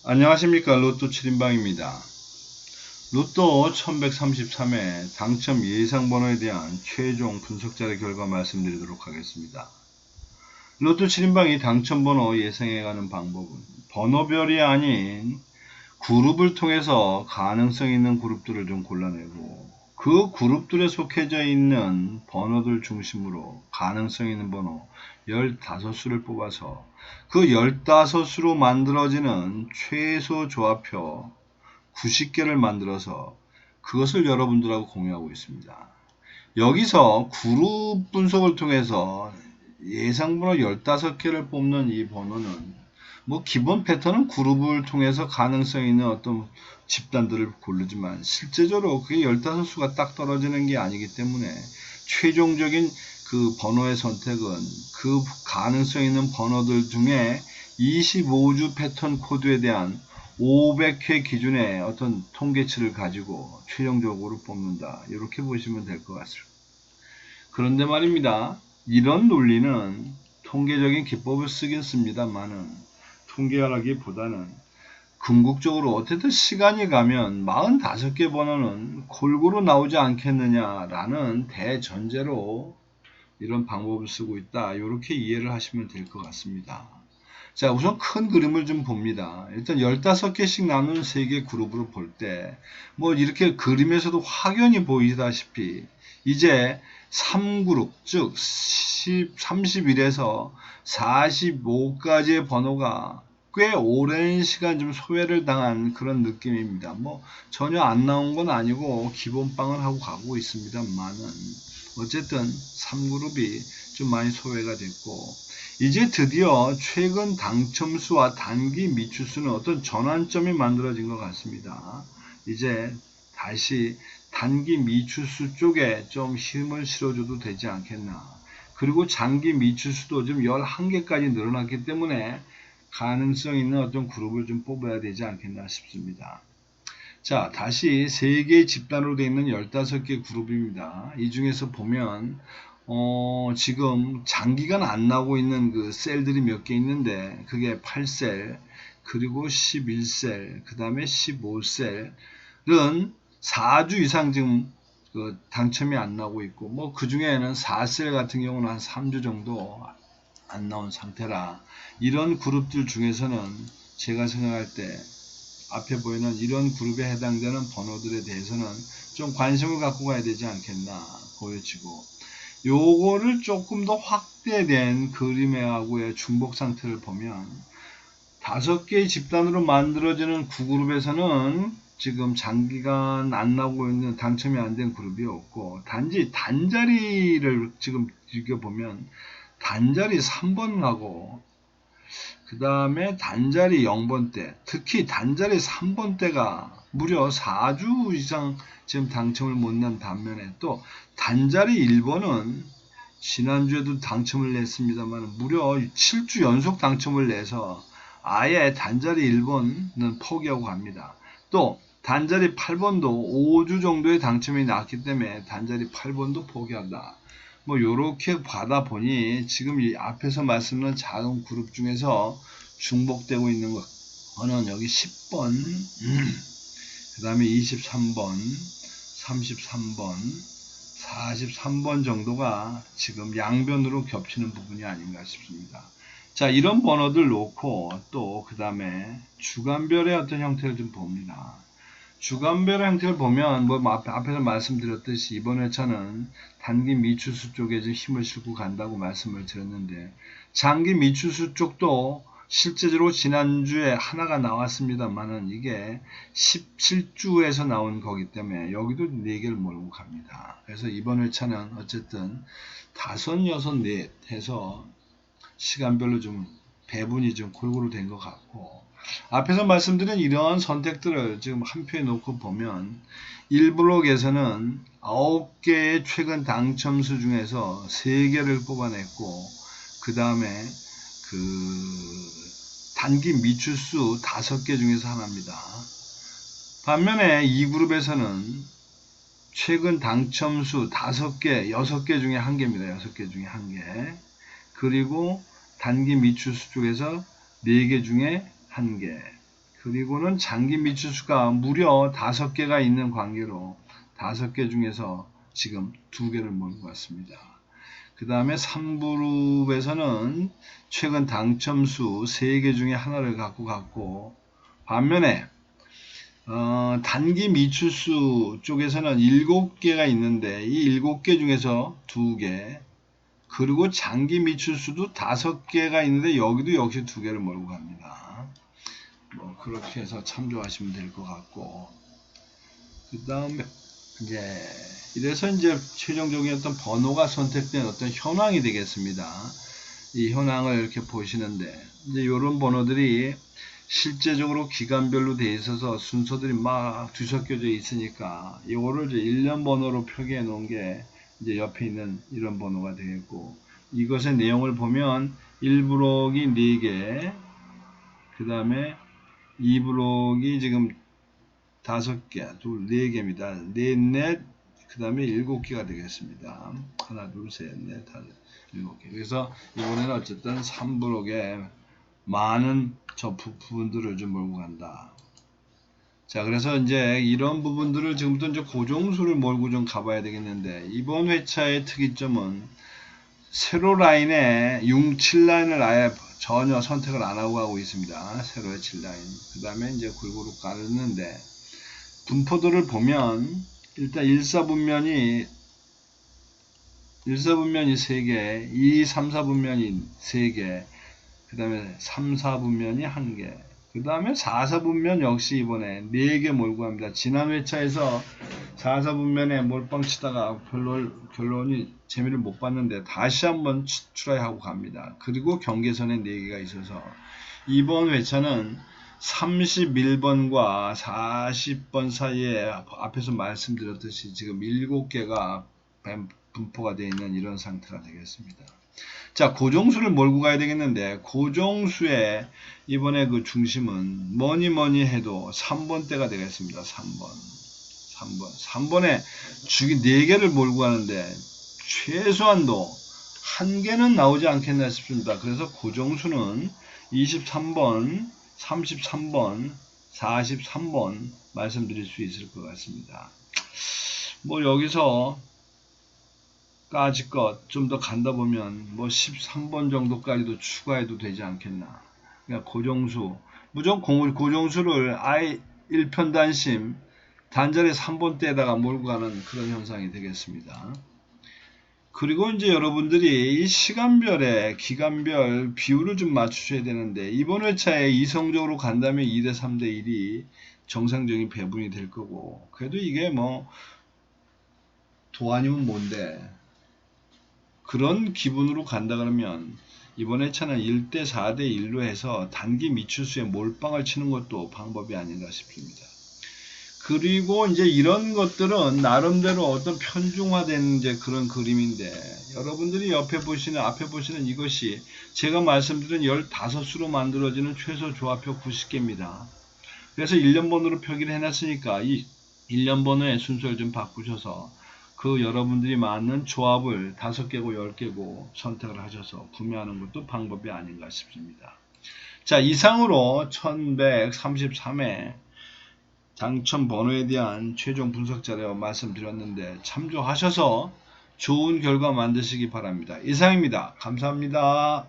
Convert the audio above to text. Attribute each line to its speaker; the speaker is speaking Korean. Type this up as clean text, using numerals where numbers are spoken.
Speaker 1: 안녕하십니까. 로또 7인방입니다. 로또 1133회 당첨 예상번호에 대한 최종 분석자의 결과 말씀드리도록 하겠습니다. 로또 7인방이 당첨번호 예상해가는 방법은 번호별이 아닌 그룹을 통해서 가능성 있는 그룹들을 좀 골라내고 그 그룹들에 속해져 있는 번호들 중심으로 가능성 있는 번호 15수를 뽑아서 그 15수로 만들어지는 최소 조합표 90개를 만들어서 그것을 여러분들하고 공유하고 있습니다. 여기서 그룹 분석을 통해서 예상번호 15개를 뽑는 이 번호는 기본 패턴은 그룹을 통해서 가능성 있는 어떤 집단들을 고르지만 실제적으로 그게 15수가 딱 떨어지는 게 아니기 때문에 최종적인 그 번호의 선택은 그 가능성 있는 번호들 중에 25주 패턴 코드에 대한 500회 기준의 어떤 통계치를 가지고 최종적으로 뽑는다. 이렇게 보시면 될 것 같습니다. 그런데 말입니다. 이런 논리는 통계적인 기법을 쓰긴 씁니다만은 통계라기보다는 궁극적으로 어쨌든 시간이 가면 45개 번호는 골고루 나오지 않겠느냐라는 대전제로 이런 방법을 쓰고 있다. 이렇게 이해를 하시면 될 것 같습니다. 자, 우선 큰 그림을 좀 봅니다. 일단 15개씩 나눈 3개 그룹으로 볼 때, 이렇게 그림에서도 확연히 보이다시피, 이제 3그룹, 즉, 31에서 45까지의 번호가 꽤 오랜 시간 좀 소외를 당한 그런 느낌입니다. 전혀 안 나온 건 아니고, 기본빵을 하고 가고 있습니다만은, 어쨌든 3그룹이 좀 많이 소외가 됐고, 이제 드디어 최근 당첨수와 단기 미추수는 어떤 전환점이 만들어진 것 같습니다. 이제 다시 단기 미추수 쪽에 좀 힘을 실어줘도 되지 않겠나. 그리고 장기 미추수도 좀 11개까지 늘어났기 때문에 가능성 있는 어떤 그룹을 좀 뽑아야 되지 않겠나 싶습니다. 자, 다시 3개의 집단으로 되어 있는 15개 그룹입니다. 이 중에서 보면 지금 장기간 안 나오고 있는 그 셀들이 몇 개 있는데 그게 8셀 그리고 11셀 그 다음에 15셀은 4주 이상 지금 그 당첨이 안 나오고 있고 그 중에는 4셀 같은 경우는 한 3주 정도 안 나온 상태라 이런 그룹들 중에서는 제가 생각할 때 앞에 보이는 이런 그룹에 해당되는 번호들에 대해서는 좀 관심을 갖고 가야 되지 않겠나 보여지고 요거를 조금 더 확대된 그림하고의 중복 상태를 보면 5개의 집단으로 만들어지는 9그룹에서는 지금 장기간 안 나오고 있는 당첨이 안 된 그룹이 없고 단지 단자리를 지금 즐겨보면 단자리 3번하고 그 다음에 단자리 0번대 특히 단자리 3번대가 무려 4주 이상 지금 당첨을 못 난 반면에 또 단자리 1번은 지난주에도 당첨을 냈습니다만 무려 7주 연속 당첨을 내서 아예 단자리 1번은 포기하고 갑니다. 또 단자리 8번도 5주 정도의 당첨이 났기 때문에 단자리 8번도 포기한다. 요렇게 받아 보니 지금 이 앞에서 말씀드린 작은 그룹 중에서 중복되고 있는 거는 여기 10번, 그 다음에 23번, 33번, 43번 정도가 지금 양변으로 겹치는 부분이 아닌가 싶습니다. 자, 이런 번호들 놓고 또 그 다음에 주간별의 어떤 형태를 좀 봅니다. 주간별의 형태를 보면 앞에서 말씀드렸듯이 이번 회차는 단기 미추수 쪽에 좀 힘을 싣고 간다고 말씀을 드렸는데 장기 미추수 쪽도 실제적으로 지난주에 하나가 나왔습니다만은 이게 17주에서 나온 거기 때문에 여기도 4개를 몰고 갑니다. 그래서 이번 회차는 어쨌든 5, 6, 4 해서 시간별로 좀 배분이 좀 골고루 된 것 같고 앞에서 말씀드린 이러한 선택들을 지금 한 표에 놓고 보면 1블록에서는 9개의 최근 당첨수 중에서 3개를 뽑아냈고 그 다음에 그 단기 미추수 5개 중에서 하나입니다. 반면에 2그룹에서는 최근 당첨수 5개, 6개 중에 1개입니다. 6개 중에 1개. 그리고 단기 미추수 쪽에서 4개 중에 1개. 그리고는 장기 미추수가 무려 5개가 있는 관계로 5개 중에서 지금 2개를 몰고 갔습니다. 그 다음에 3그룹에서는 최근 당첨수 3개 중에 하나를 갖고 갔고, 반면에 단기 미추수 쪽에서는 7개가 있는데 이 7개 중에서 2개, 그리고 장기 미추수도 5개가 있는데 여기도 역시 2개를 몰고 갑니다. 뭐 그렇게 해서 참조하시면 될 것 같고, 그 다음에 이래서 이제 최종적인 어떤 번호가 선택된 어떤 현황이 되겠습니다. 이 현황을 이렇게 보시는데 이제 이런 번호들이 실제적으로 기간별로 되어 있어서 순서들이 막 뒤섞여져 있으니까 이거를 이제 1년 번호로 표기해 놓은 게 이제 옆에 있는 이런 번호가 되겠고, 이것의 내용을 보면 1브록이 4개, 그 다음에 2브록이 지금 5개, 4개입니다. 넷, 그 다음에 7개가 되겠습니다. 하나, 둘, 셋, 넷, 다섯, 7개. 그래서 이번에는 어쨌든 3브록에 많은 저 부분들을 좀 몰고 간다. 자, 그래서 이제 이런 부분들을 지금부터 이제 고정수를 몰고 좀 가봐야 되겠는데, 이번 회차의 특이점은 세로 라인에 7라인을 아예 전혀 선택을 안 하고 가고 있습니다. 세로의 7라인. 그 다음에 이제 골고루 깔았는데, 분포도를 보면 일단 1사분면이 3개, 2, 3, 4분면이 3개, 그 다음에 3, 4분면이 1개, 그 다음에 4, 4분면 역시 이번에 4개 몰고 갑니다. 지난 회차에서 4, 4분면에 몰빵 치다가 결론이 재미를 못 봤는데 다시 한번 트라이하고 갑니다. 그리고 경계선에 4개가 있어서 이번 회차는 31번과 40번 사이에 앞에서 말씀드렸듯이 지금 7개가 분포가 되어 있는 이런 상태가 되겠습니다. 자, 고정수를 몰고 가야 되겠는데, 고정수의 이번에 그 중심은 뭐니 해도 3번대가 되겠습니다. 3번에 주기 4개를 몰고 가는데 최소한도 1개는 나오지 않겠나 싶습니다. 그래서 고정수는 23번, 33번, 43번 말씀드릴 수 있을 것 같습니다. 뭐 여기서 까짓것 좀 더 간다 보면 뭐 13번 정도까지도 추가해도 되지 않겠나. 그러니까 고정수, 무조건 고정수를 아예 1편단심 단절의 3번대에다가 몰고 가는 그런 현상이 되겠습니다. 그리고 이제 여러분들이 이 시간별에 기간별 비율을 좀 맞추셔야 되는데, 이번 회차에 이성적으로 간다면 2대 3대 1이 정상적인 배분이 될 거고, 그래도 이게 뭐 도 아니면 뭔데 그런 기분으로 간다 그러면 이번 회차는 1대 4대 1로 해서 단기 미추수에 몰빵을 치는 것도 방법이 아닌가 싶습니다. 그리고 이제 이런 것들은 나름대로 어떤 편중화된 이제 그런 그림인데, 여러분들이 앞에 보시는 이것이 제가 말씀드린 15수로 만들어지는 최소 조합표 90개입니다. 그래서 1년 번호로 표기를 해놨으니까 이 1년 번호의 순서를 좀 바꾸셔서 그 여러분들이 맞는 조합을 5개고 10개고 선택을 하셔서 구매하는 것도 방법이 아닌가 싶습니다. 자, 이상으로 1133회 당첨 번호에 대한 최종 분석 자료 말씀드렸는데 참조하셔서 좋은 결과 만드시기 바랍니다. 이상입니다. 감사합니다.